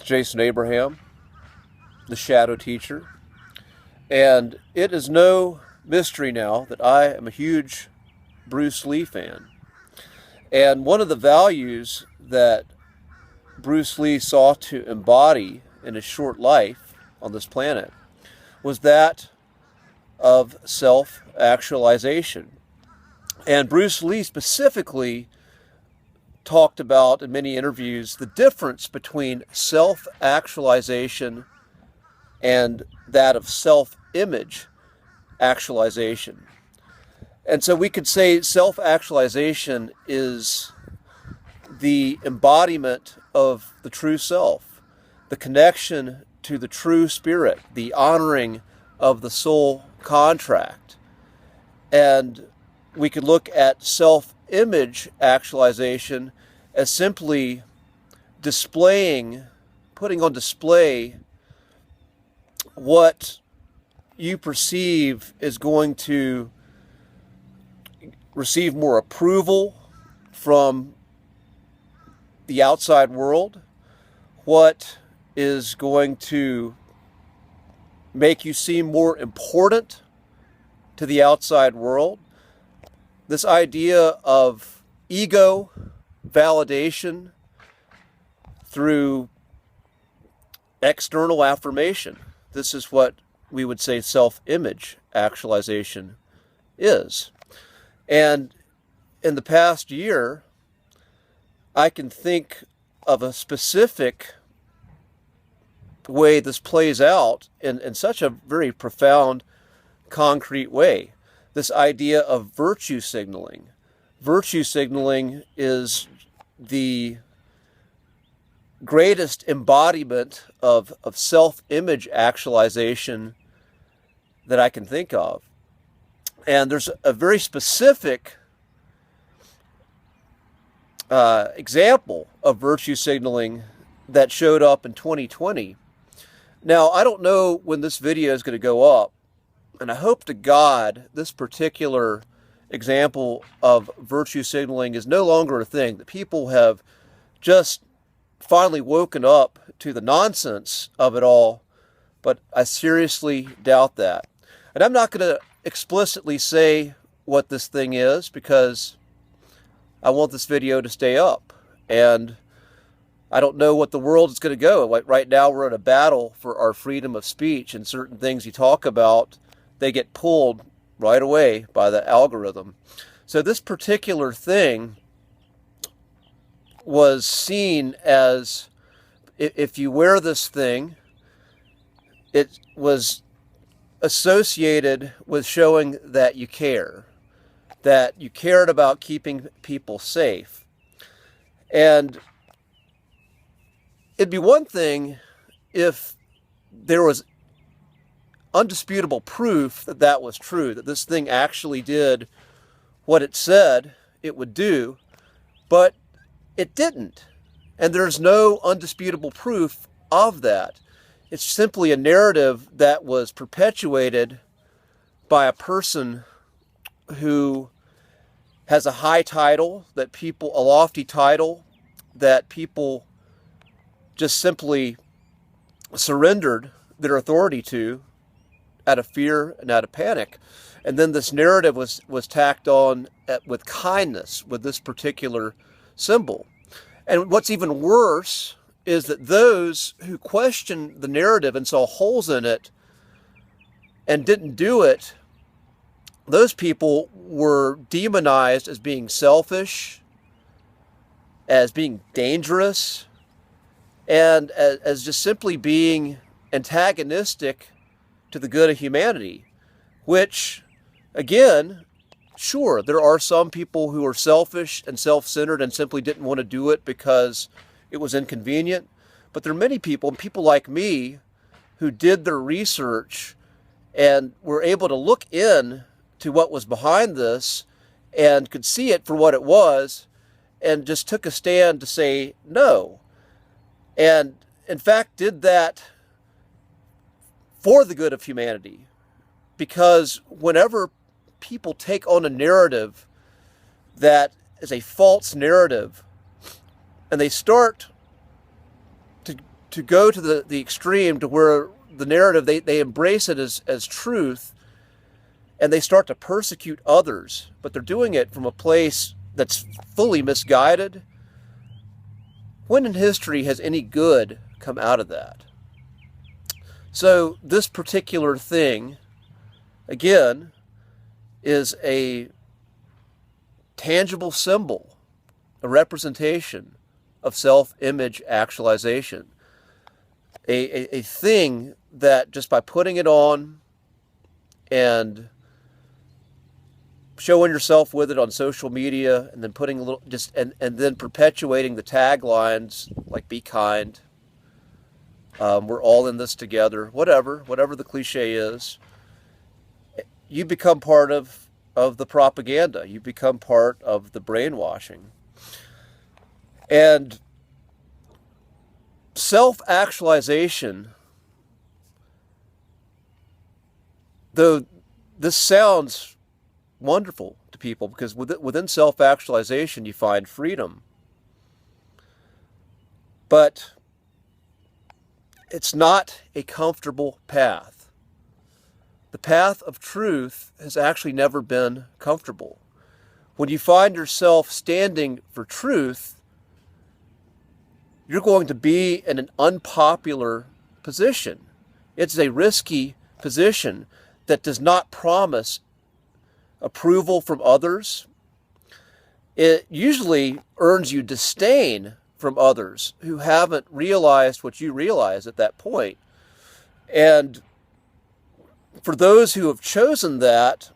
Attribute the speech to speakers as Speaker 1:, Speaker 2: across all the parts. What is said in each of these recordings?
Speaker 1: Jason Abraham, the Shadow Teacher, and it is no mystery now that I am a huge Bruce Lee fan. And one of the values that Bruce Lee sought to embody in his short life on this planet was that of self-actualization. And Bruce Lee specifically talked about in many interviews the difference between self-actualization and that of self-image actualization. And so we could say self-actualization is the embodiment of the true self, the connection to the true spirit, the honoring of the soul contract. And we could look at self-image actualization as simply putting on display what you perceive is going to receive more approval from the outside world, what is going to make you seem more important to the outside world. This idea of ego validation through external affirmation. This is what we would say self-image actualization is. And in the past year, I can think of a specific way this plays out in such a very profound, concrete way. This idea of virtue signaling. Virtue signaling is the greatest embodiment of self-image actualization that I can think of. And there's a very specific example of virtue signaling that showed up in 2020. Now, I don't know when this video is going to go up, and I hope to God this particular example of virtue signaling is no longer a thing, that people have just finally woken up to the nonsense of it all, but I seriously doubt that. And I'm not going to explicitly say what this thing is because I want this video to stay up, and I don't know what the world is going to go. Right now we're in a battle for our freedom of speech, and certain things you talk about, they get pulled right away by the algorithm. So this particular thing was seen as, if you wear this thing, it was associated with showing that you cared about keeping people safe. And it'd be one thing if there was undisputable proof that that was true, that this thing actually did what it said it would do, but it didn't. And there's no undisputable proof of that. It's simply a narrative that was perpetuated by a person who has a high title, a lofty title, that people just simply surrendered their authority to out of fear and out of panic. And then this narrative was tacked on with kindness with this particular symbol. And what's even worse is that those who questioned the narrative and saw holes in it and didn't do it, those people were demonized as being selfish, as being dangerous, and as just simply being antagonistic to the good of humanity, which, again, sure, there are some people who are selfish and self-centered and simply didn't want to do it because it was inconvenient, but there are many people, and people like me, who did their research and were able to look in to what was behind this and could see it for what it was and just took a stand to say no. And in fact did that for the good of humanity, because whenever people take on a narrative that is a false narrative and they start to to go to the extreme to where the narrative, they embrace it as truth, and they start to persecute others, but they're doing it from a place that's fully misguided. When in history has any good come out of that? So this particular thing, again, is a tangible symbol, a representation of self-image actualization. A thing that just by putting it on and showing yourself with it on social media, and then putting a little and then perpetuating the taglines like "Be kind," "We're all in this together," whatever the cliche is, you become part of the propaganda. You become part of the brainwashing. And self-actualization, though this sounds wonderful to people, because within self-actualization you find freedom, but it's not a comfortable path. The path of truth has actually never been comfortable. When you find yourself standing for truth, you're going to be in an unpopular position. It's a risky position that does not promise approval from others. It usually earns you disdain from others who haven't realized what you realize at that point. And for those who have chosen that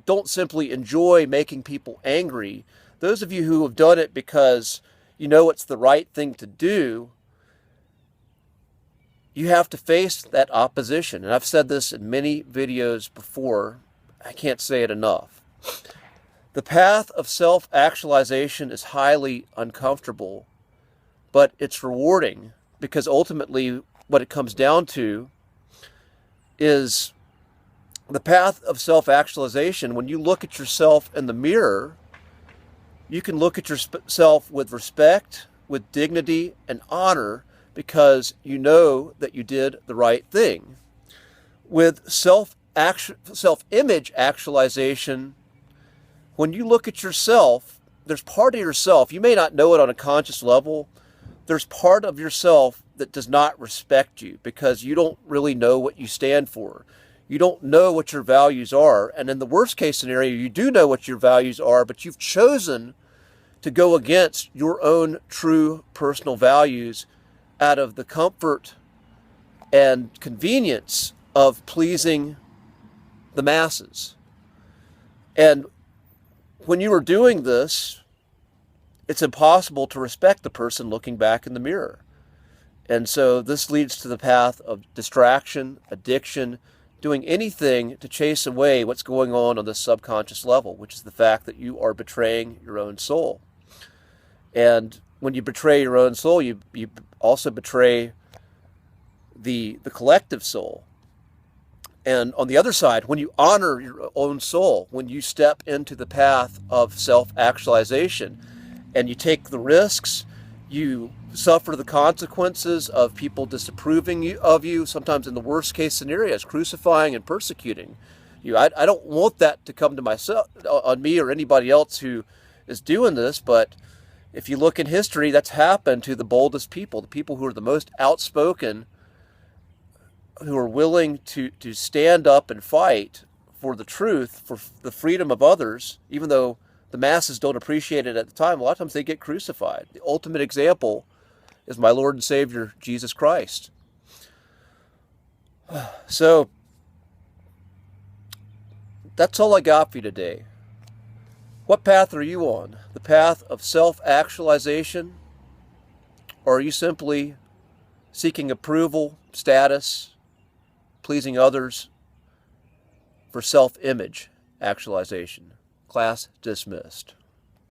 Speaker 1: don't simply enjoy making people angry, those of you who have done it because you know it's the right thing to do, you have to face that opposition. And I've said this in many videos before. I can't say it enough. The path of self-actualization is highly uncomfortable, but it's rewarding, because ultimately what it comes down to is the path of self-actualization. When you look at yourself in the mirror, you can look at yourself with respect, with dignity and honor, because you know that you did the right thing. With self-image actualization, when you look at yourself, there's part of yourself, you may not know it on a conscious level, there's part of yourself that does not respect you because you don't really know what you stand for. You don't know what your values are. And in the worst case scenario, you do know what your values are, but you've chosen to go against your own true personal values out of the comfort and convenience of pleasing the masses. And when you are doing this, it's impossible to respect the person looking back in the mirror. And so this leads to the path of distraction, addiction, doing anything to chase away what's going on this subconscious level, which is the fact that you are betraying your own soul. And when you betray your own soul, you also betray the collective soul. And on the other side, when you honor your own soul, when you step into the path of self-actualization and you take the risks, you suffer the consequences of people disapproving of you, sometimes in the worst case scenarios, crucifying and persecuting you. I don't want that to come to myself, on me or anybody else who is doing this, but if you look in history, that's happened to the boldest people, the people who are the most outspoken, who are willing to stand up and fight for the truth, for the freedom of others, even though the masses don't appreciate it at the time. A lot of times they get crucified. The ultimate example is my Lord and Savior, Jesus Christ. So, that's all I got for you today. What path are you on? The path of self-actualization? Or are you simply seeking approval, status, pleasing others for self-image actualization? Class dismissed.